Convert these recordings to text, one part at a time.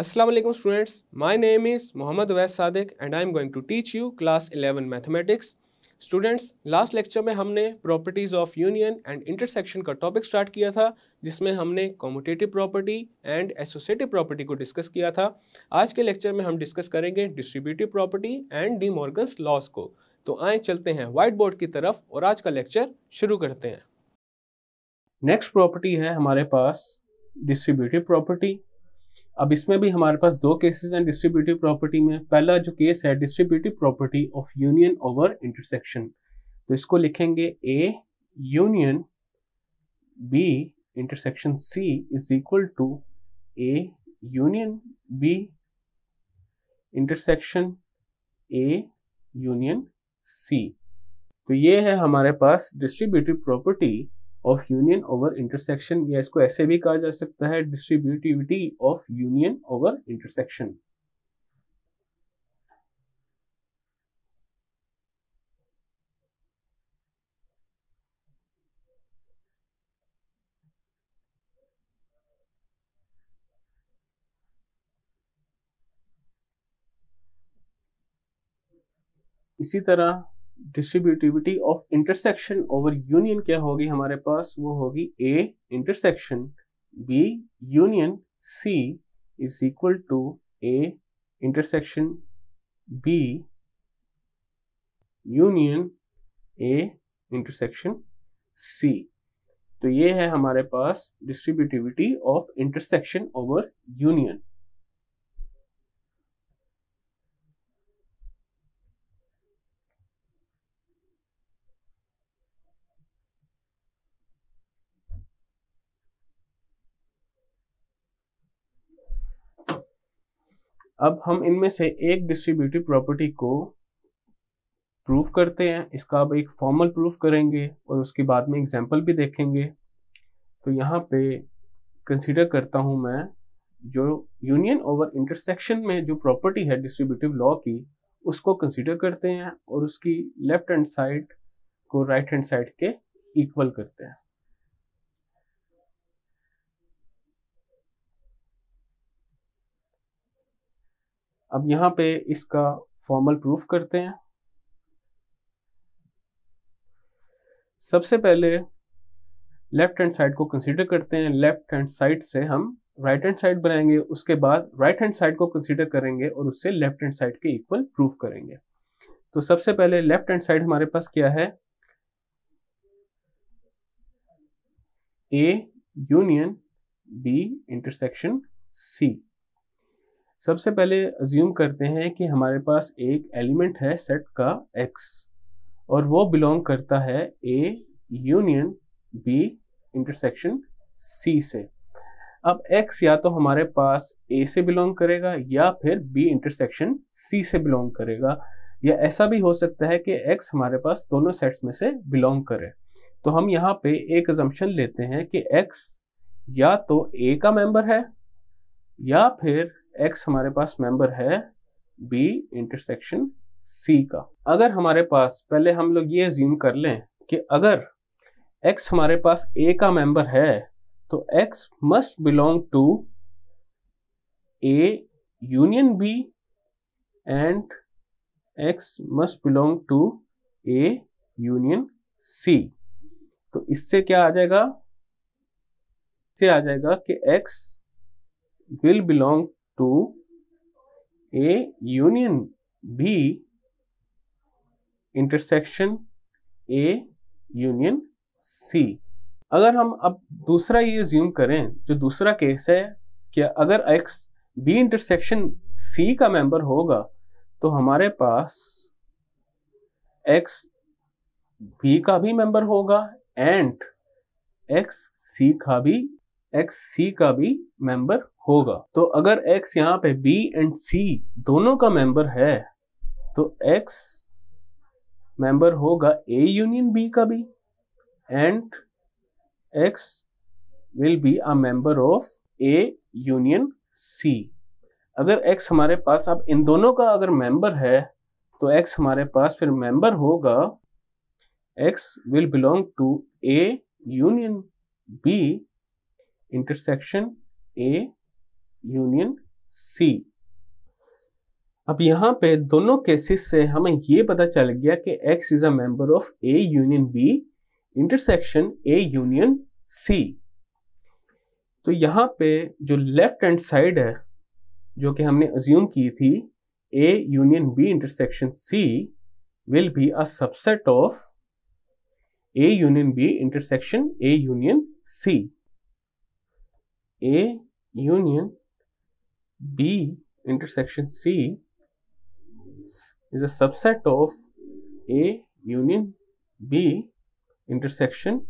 Assalamu alaikum students. My name is Mohammad Uwais Sadiq and I am going to teach you class 11 mathematics. Students, last lecture में हमने properties of union and intersection का topic start किया था, जिसमें हमने commutative property and associative property को discuss किया था। आज के लेक्चर में हम डिस्कस करेंगे distributive property and D Morgan's loss को। तो आए चलते हैं व्हाइट बोर्ड की तरफ और आज का लेक्चर शुरू करते हैं। नेक्स्ट प्रॉपर्टी है हमारे पास डिस्ट्रीब्यूटिव प्रॉपर्टी। अब इसमें भी हमारे पास दो केसेस हैं डिस्ट्रीब्यूटिव प्रॉपर्टी में। पहला जो केस है distributive property of union over intersection, तो इसको लिखेंगे A union B intersection C is equal to A union B intersection A union C. तो ये है हमारे पास distributive property of union over intersection, या इसको ऐसे भी कहा जा सकता है distributivity of union over intersection. इसी तरह distributivity of intersection over union क्या होगी हमारे पास, वो होगी A intersection B union C is equal to A intersection B union A intersection C. तो ये है हमारे पास distributivity of intersection over union. अब हम इनमें से एक डिस्ट्रीब्यूटिव प्रॉपर्टी को प्रूव करते हैं। इसका अब एक फॉर्मल प्रूफ करेंगे और उसके बाद में एग्जांपल भी देखेंगे। तो यहाँ पे कंसीडर करता हूँ मैं जो यूनियन ओवर इंटरसेक्शन में जो प्रॉपर्टी है डिस्ट्रीब्यूटिव लॉ की, उसको कंसीडर करते हैं और उसकी लेफ्ट हैंड साइड को राइट हैंड साइड के इक्वल करते हैं। अब यहाँ पे इसका फॉर्मल प्रूफ करते हैं। सबसे पहले लेफ्ट हैंड साइड को कंसीडर करते हैं। लेफ्ट हैंड साइड से हम राइट हैंड साइड बनाएंगे, उसके बाद राइट हैंड साइड को कंसीडर करेंगे और उससे लेफ्ट हैंड साइड के इक्वल प्रूफ करेंगे। तो सबसे पहले लेफ्ट हैंड साइड हमारे पास क्या है, A union B intersection C. सबसे पहले अज्यूम करते हैं कि हमारे पास एक एलिमेंट है सेट का x और वो बिलोंग करता है a union b intersection c से। अब x या तो हमारे पास a से बिलोंग करेगा या फिर b इंटरसेक्शन c से बिलोंग करेगा, या ऐसा भी हो सकता है कि x हमारे पास दोनों सेट्स में से बिलोंग करे। तो हम यहाँ पे एक अजम्पशन लेते हैं कि x या तो a का मेंबर है या फिर x हमारे पास मेंबर है b इंटरसेक्शन c का। अगर हमारे पास, पहले हम लोग ये अज्यूम कर लें कि अगर x हमारे पास a का मेंबर है तो x must belong to a union b and x must belong to a union c। तो इससे क्या आ जाएगा, इससे आ जाएगा कि x will belong to a union b intersection a union c। अगर हम अब दूसरा ये अज्यूम करें, जो दूसरा केस है कि अगर x b इंटरसेक्शन c का मेंबर होगा तो हमारे पास x b का भी मेंबर होगा एंड x c का भी मेंबर होगा। तो अगर x यहाँ पे b एंड c दोनों का मेंबर है तो x मेंबर होगा a यूनियन b का भी and x will be a member of a union c। अगर x हमारे पास अब इन दोनों का अगर मेंबर है तो x हमारे पास फिर मेंबर होगा, x will belong to a union b intersection A union C. अब यहाँ पे दोनों केसेस से हमें ये पता चल गया कि X is a member of A union B intersection A union C। तो यहाँ पे जो लेफ्ट हैंड साइड है जो कि हमने अज्यूम की थी A union B intersection C will be a subset of A union B intersection A union C. A union B intersection C is a subset of A union B intersection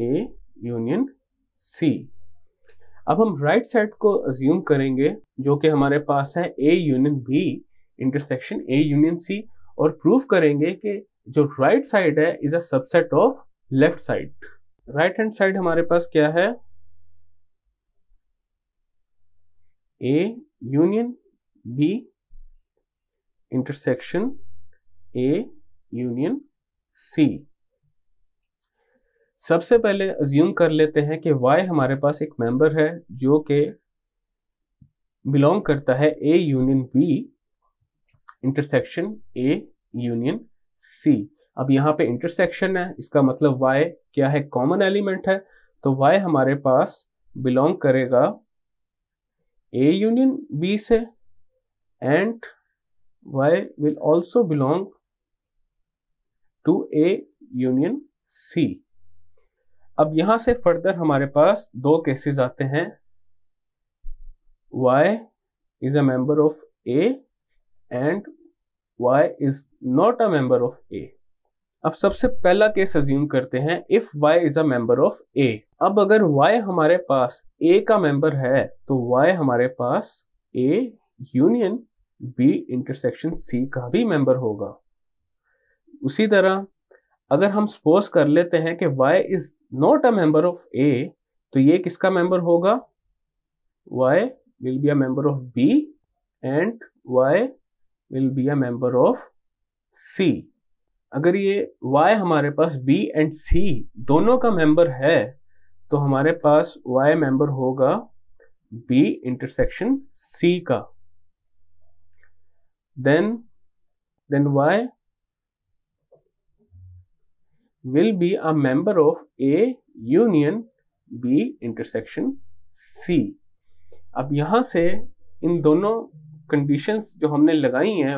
A union C. अब हम right side को assume करेंगे जो कि हमारे पास है A union B intersection A union C, और प्रूव करेंगे कि जो राइट साइड है is a subset of left side. Right hand side हमारे पास क्या है? A union B intersection A union C। सबसे पहले अज्यूम कर लेते हैं कि Y हमारे पास एक मेंबर है जो कि बिलोंग करता है A union B intersection A union C। अब यहाँ पे इंटरसेक्शन है, इसका मतलब Y क्या है? कॉमन एलिमेंट है। तो Y हमारे पास बिलोंग करेगा A यूनियन B से and Y will also belong to A union C। अब यहां से फर्दर हमारे पास दो केसेस आते हैं। Y is a member of A and Y is not a member of A. अब सबसे पहला केस अज्यूम करते हैं if Y is a member of A। अब अगर Y हमारे पास A का मेंबर है तो Y हमारे पास A union B intersection C का भी मेंबर होगा। उसी तरह अगर हम सपोज कर लेते हैं कि Y is not a member of A, तो ये किसका मेंबर होगा? Y will be a member of B and Y will be a member of C। अगर ये Y हमारे पास B and C दोनों का मेंबर है तो हमारे पास Y मेंबर होगा B इंटरसेक्शन C का। then Y will be a member of A union B intersection C। अब यहां से इन दोनों कंडीशंस जो हमने लगाई हैं,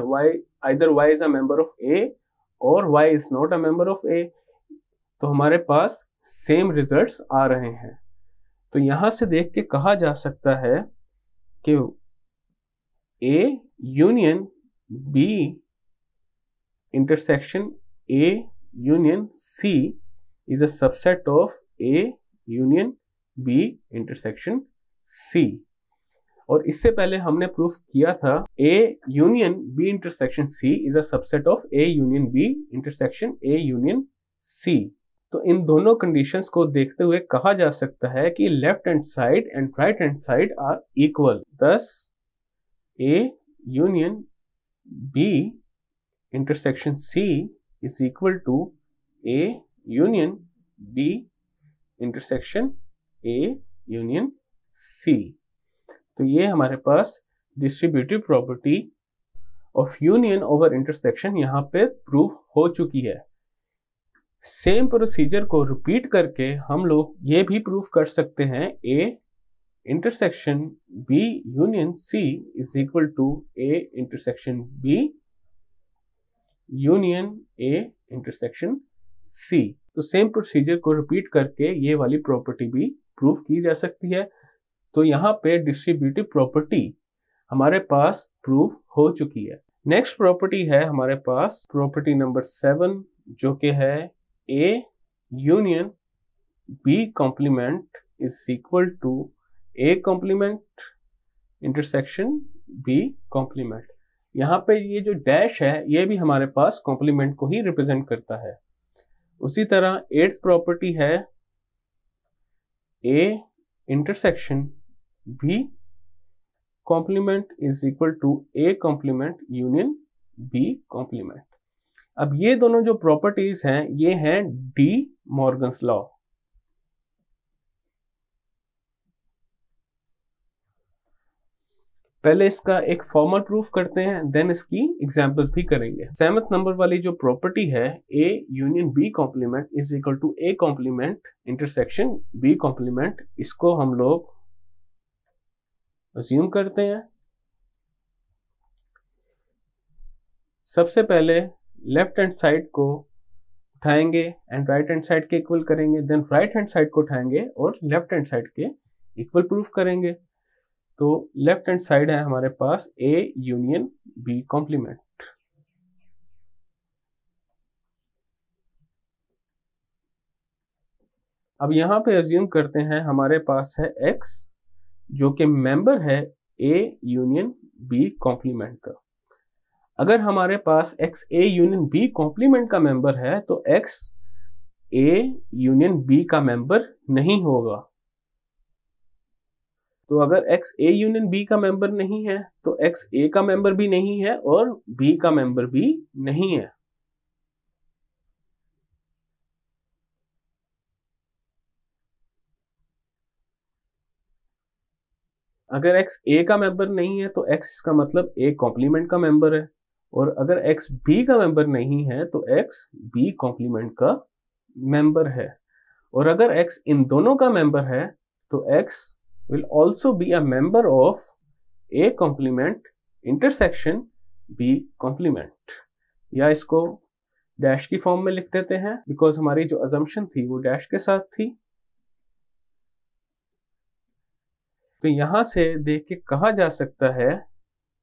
either Y is a member of A और Y is not a member of A, तो हमारे पास सेम रिजल्ट्स आ रहे हैं। तो यहां से देख के कहा जा सकता है कि A union B intersection A union C is a subset of A union B intersection C। और इससे पहले हमने प्रूफ किया था A union B intersection C is a subset of A union B intersection A union C। तो इन दोनों conditions को देखते हुए कहा जा सकता है कि left hand side and right hand side are equal. thus A union B intersection C is equal to A union B intersection A union C। तो ये हमारे पास distributive property of union over intersection यहाँ पे prove हो चुकी है। Same procedure को रिपीट करके हम लोग ये भी प्रूव कर सकते हैं A intersection B union C is equal to A intersection B union A intersection C। तो सेम प्रोसीजर को रिपीट करके ये वाली प्रॉपर्टी भी प्रूव की जा सकती है। तो यहाँ पे डिस्ट्रीब्यूटिव प्रॉपर्टी हमारे पास प्रूव हो चुकी है। नेक्स्ट प्रॉपर्टी है हमारे पास प्रॉपर्टी नंबर 7 जो कि है A union B complement is equal to A complement intersection B complement. यहाँ पे ये जो डैश है ये भी हमारे पास कॉम्प्लीमेंट को ही रिप्रेजेंट करता है। उसी तरह 8th प्रॉपर्टी है A intersection B complement is equal to A complement union B complement. अब ये दोनों जो प्रॉपर्टीज हैं ये हैं डी मॉर्गन्स लॉ। पहले इसका एक फॉर्मल प्रूफ करते हैं, देन इसकी एग्जांपल्स भी करेंगे। 7th नंबर वाली जो प्रॉपर्टी है A union B complement is equal to A complement intersection B complement, इसको हम लोग अज्यूम करते हैं। सबसे पहले लेफ्ट हैंड साइड को उठाएंगे एंड राइट हैंड साइड के इक्वल करेंगे, देन राइट हैंड साइड को उठाएंगे और लेफ्ट हैंड साइड के इक्वल प्रूफ करेंगे। तो लेफ्ट हैंड साइड है हमारे पास A यूनियन B कॉम्प्लीमेंट। अब यहां पे अज्यूम करते हैं हमारे पास है X जो कि मेंबर है A यूनियन B कॉम्प्लीमेंट का। अगर हमारे पास X A union B complement का मेंबर है तो X A यूनियन B का मेंबर नहीं होगा। तो अगर X A यूनियन B का मेंबर नहीं है तो X A का मेंबर भी नहीं है और B का मेंबर भी नहीं है। अगर X A का मेंबर नहीं है तो X इसका मतलब A कॉम्प्लीमेंट का मेंबर है, और अगर X B का मेंबर नहीं है तो X B कॉम्प्लीमेंट का मेंबर है, और अगर X इन दोनों का मेंबर है तो X will also be a member of A complement intersection B complement, या इसको डैश की फॉर्म में लिख देते हैं बिकॉज हमारी जो अजम्पशन थी वो डैश के साथ थी। तो यहां से देख के कहा जा सकता है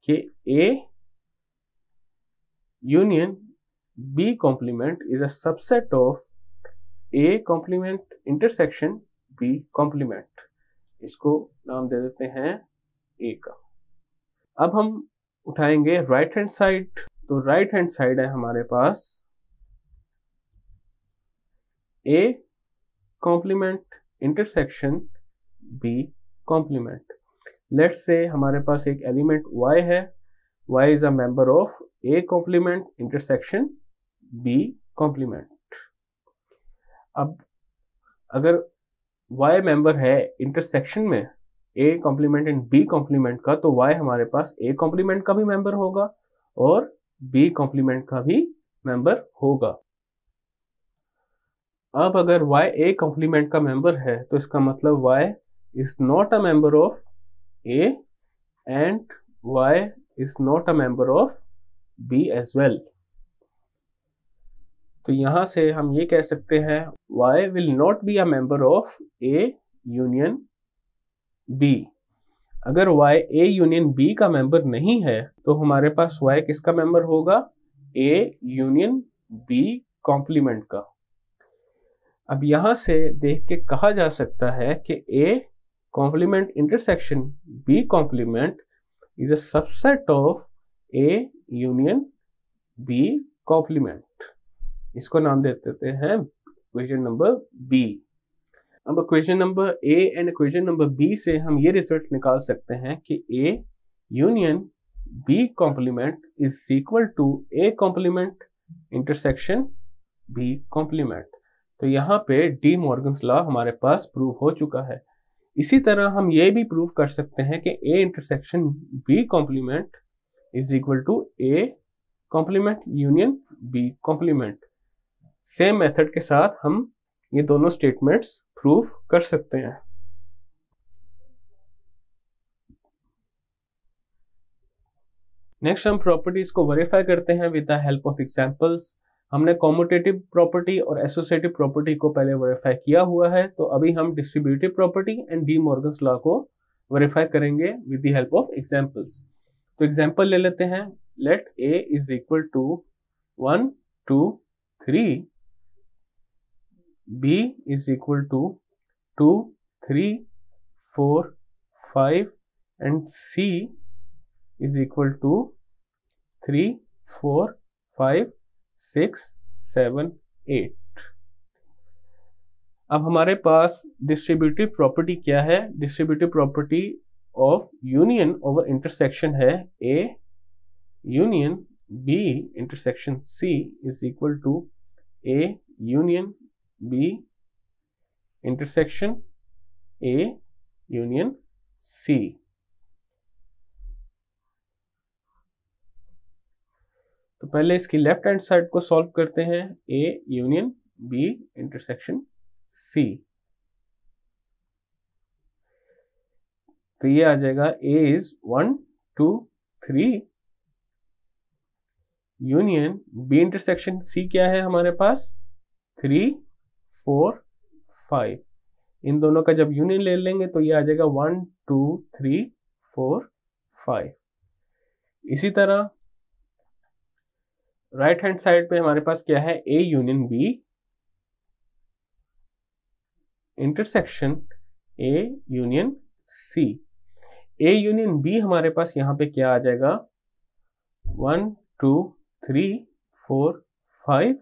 कि A union B complement is a subset of A complement intersection B complement, इसको नाम दे देते हैं A का। अब हम उठाएंगे राइट हैंड साइड, तो राइट हैंड साइड है हमारे पास A complement intersection B complement. Let's say हमारे पास एक एलिमेंट Y है, Y is a member of A complement intersection B complement. अब अगर Y मेंबर है इंटरसेक्शन में A complement and B complement का, तो Y हमारे पास A कॉम्प्लीमेंट का भी मेंबर होगा और B कॉम्प्लीमेंट का भी मेंबर होगा। अब अगर Y A कॉम्प्लीमेंट का मेंबर है तो इसका मतलब Y is not a member of A and Y is not a member of B as well. तो यहां से हम ये कह सकते हैं Y will not be a member of A union B। अगर Y A यूनियन B का मेंबर नहीं है तो हमारे पास Y किसका मेंबर होगा? A यूनियन B कॉम्प्लीमेंट का। अब यहां से देख के कहा जा सकता है कि A complement intersection B complement is a subset of A union B complement. इसको नाम दे देते हैं इक्वेशन नंबर B। अब equation number A and equation number B से हम ये रिजल्ट निकाल सकते हैं कि A union B complement is equal to A complement intersection B complement. तो यहाँ पे डी मॉर्गन्स लॉ हमारे पास प्रूव हो चुका है। इसी तरह हम ये भी प्रूव कर सकते हैं कि A intersection B complement is equal to A complement union B complement. Same method के साथ हम ये दोनों स्टेटमेंट्स प्रूव कर सकते हैं। नेक्स्ट हम प्रॉपर्टीज को वेरीफाई करते हैं with the help of examples. हमने कॉम्यूटेटिव प्रॉपर्टी और एसोसिएटिव प्रॉपर्टी को पहले वेरीफाई किया हुआ है, तो अभी हम distributive property and D Morgan's law को वेरीफाई करेंगे with the help of examples. तो एग्जांपल ले लेते हैं। Let A is equal to 1 2 3, B is equal to 2 3 4 5 and C is equal to 3 4 5 6 7 8। अब हमारे पास डिस्ट्रीब्यूटिव प्रॉपर्टी क्या है? Distributive property of union over intersection है A union B intersection C is equal to A union B intersection A union C। तो पहले इसकी left hand side को सॉल्व करते हैं, A union B intersection C. तो ये आ जाएगा A is 1 2 3 union B intersection C क्या है हमारे पास 3 4 5। इन दोनों का जब यूनियन ले लेंगे तो ये आ जाएगा 1 2 3 4 5। इसी तरह राइट हैंड साइड पे हमारे पास क्या है, A union B intersection A union C. A union B हमारे पास यहां पे क्या आ जाएगा 1 2 3 4 5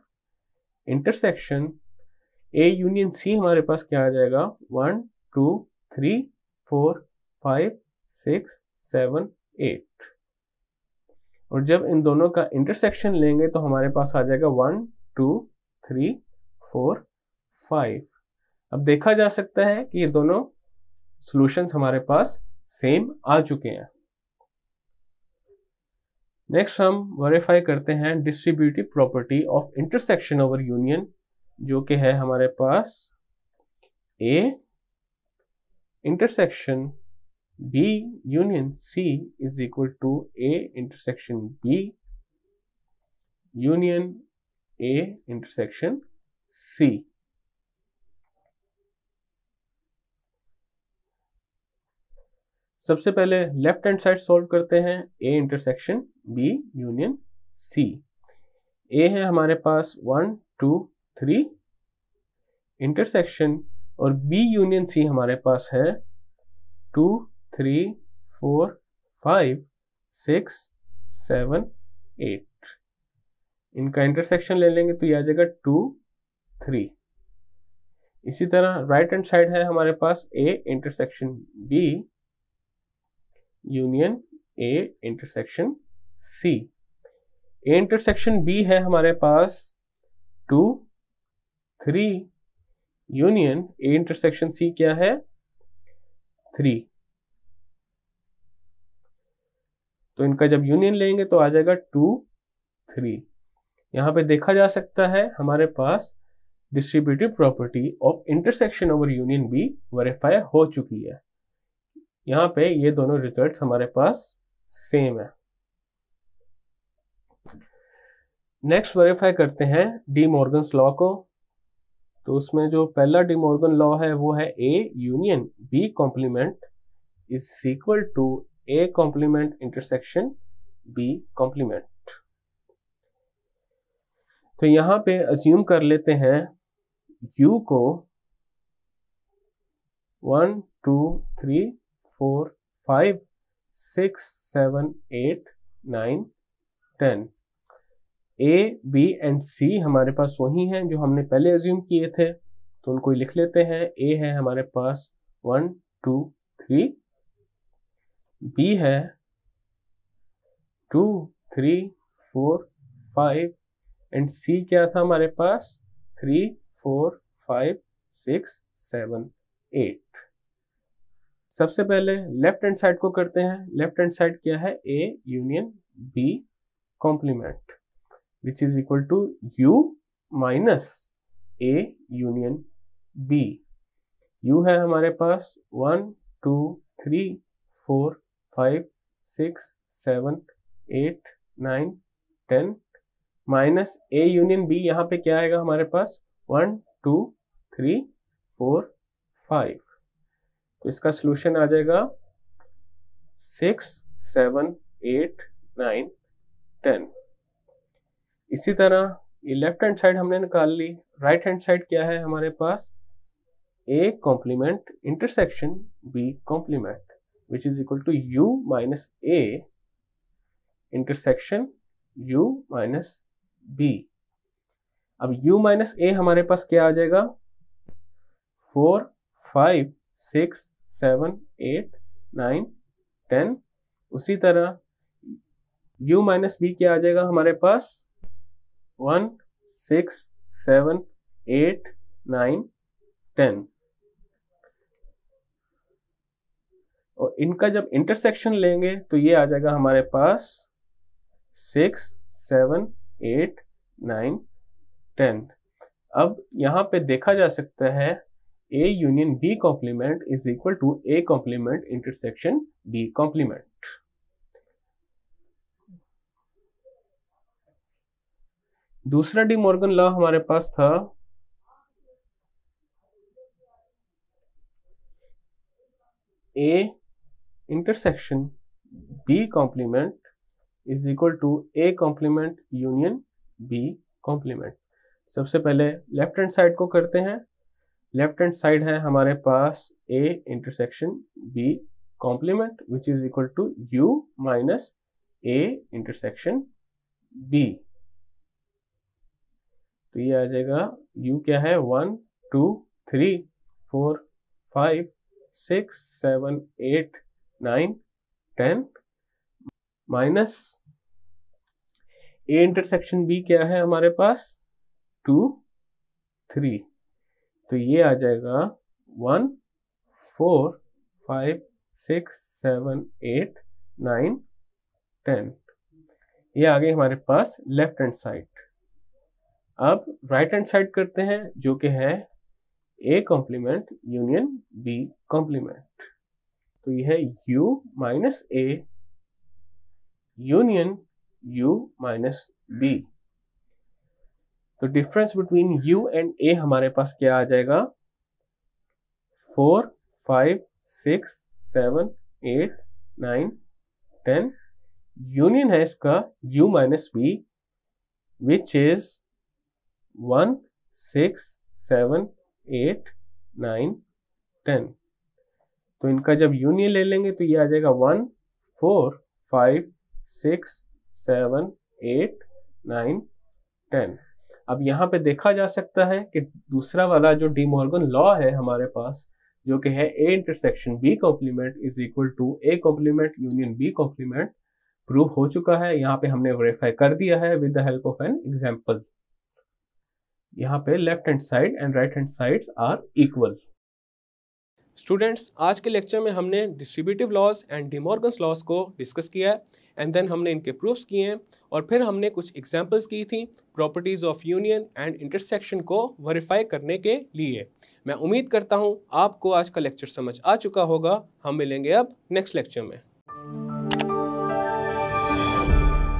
इंटरसेक्शन ए यूनियन सी हमारे पास क्या आ जाएगा 1 2 3 4 5 6 7 8। और जब इन दोनों का इंटरसेक्शन लेंगे तो हमारे पास आ जाएगा 1 2 3 4 5। अब देखा जा सकता है कि ये दोनों सॉल्यूशंस हमारे पास सेम आ चुके हैं। नेक्स्ट हम वेरीफाई करते हैं distributive property of intersection over union, जो कि है हमारे पास A intersection B union C is equal to A intersection B union A intersection C. सबसे पहले लेफ्ट हैंड साइड सॉल्व करते हैं, A intersection B union C. A है हमारे पास 1 2 3 इंटरसेक्शन और बी यूनियन सी हमारे पास है 2 3 4 5 6 7 8। इनका इंटरसेक्शन ले लेंगे तो ये आ जाएगा 2 3। इसी तरह राइट हैंड साइड है हमारे पास A intersection B union A intersection C. A intersection B है हमारे पास 2 3 यूनियन ए इंटरसेक्शन सी क्या है 3। तो इनका जब यूनियन लेंगे तो आ जाएगा 2 3। यहां पे देखा जा सकता है हमारे पास distributive property of intersection over union be verify हो चुकी है। यहां पे ये दोनों रिजल्ट्स हमारे पास सेम है। नेक्स्ट वेरीफाई करते हैं डी मॉर्गन्स लॉ को। तो उसमें जो पहला डी मॉर्गन लॉ है वो है A union B complement is equal to A complement intersection B complement. तो यहां पे अज्यूम कर लेते हैं u को 1 2 3 4 5 6 7 8 9 10। ए बी एंड सी हमारे पास वही हैं जो हमने पहले अज्यूम किए थे, तो उनको लिख लेते हैं। ए है हमारे पास 1 2 3, बी है 2 3 4 5 एंड सी क्या था हमारे पास 3 4 5 6 7 8। सबसे पहले लेफ्ट हैंड साइड को करते हैं। लेफ्ट हैंड साइड क्या है A union B complement which is equal to U minus A union B. U है हमारे पास 1 2 3 4 5 6 7 8 9 10 माइनस ए यूनियन बी। यहां पे क्या आएगा हमारे पास 1 2 3 4 5। तो इसका सॉल्यूशन आ जाएगा 6 7 8 9 10। इसी तरह ये लेफ्ट हैंड साइड हमने निकाल ली। राइट हैंड साइड क्या है हमारे पास A complement intersection B complement which is equal to U minus A intersection u minus B. अब u माइनस ए हमारे पास क्या आ जाएगा 4 5 6 7 8 9 10। उसी तरह u माइनस बी क्या आ जाएगा हमारे पास 1 6 7 8 9 10। और इनका जब इंटरसेक्शन लेंगे तो ये आ जाएगा हमारे पास 6 7 8 9 10। अब यहाँ पे देखा जा सकता है A union B complement is equal to A complement intersection B complement. दूसरा डी मॉर्गन लॉ हमारे पास था A intersection B complement is equal to A complement union B complement. सबसे पहले लेफ्ट हैंड साइड को करते हैं। लेफ्ट हैंड साइड है हमारे पास A intersection B complement which is equal to U minus A intersection B। तो ये आ जाएगा U क्या है 1 2 3 4 5 6 7 8 9 10 माइनस A इंटरसेक्शन B क्या है हमारे पास 2 3। तो ये आ जाएगा 1 4 5 6 7 8 9 10। ये आ गई हमारे पास लेफ्ट हैंड साइड। अब राइट हैंड साइड करते हैं जो कि है A complement union B complement. तो ये है U minus A union U minus B। तो difference between U and A हमारे पास क्या आ जाएगा 4 5 6 7 8 9 10। यूनियन है इसका U minus B which is 1 6 7 8 9 10। तो इनका जब यूनियन ले लेंगे तो ये आ जाएगा 1 4 5 6 7 8 9 10। अब यहाँ पे देखा जा सकता है कि दूसरा वाला जो डी मॉर्गन लॉ है हमारे पास जो कि है A intersection B complement is equal to A complement union B complement prove हो चुका है। यहाँ पे हमने वेरीफाई कर दिया है with the help of an example. यहाँ पे left hand side and right hand sides are equal. Students, आज के लेक्चर में हमने distributive laws and D Morgan's laws को डिस्कस किया है एंड देन हमने इनके प्रूफ्स किए हैं और फिर हमने कुछ एग्जांपल्स की थी properties of union and intersection को वेरीफाई करने के लिए। मैं उम्मीद करता हूँ आपको आज का लेक्चर समझ आ चुका होगा। हम मिलेंगे अब नेक्स्ट लेक्चर में।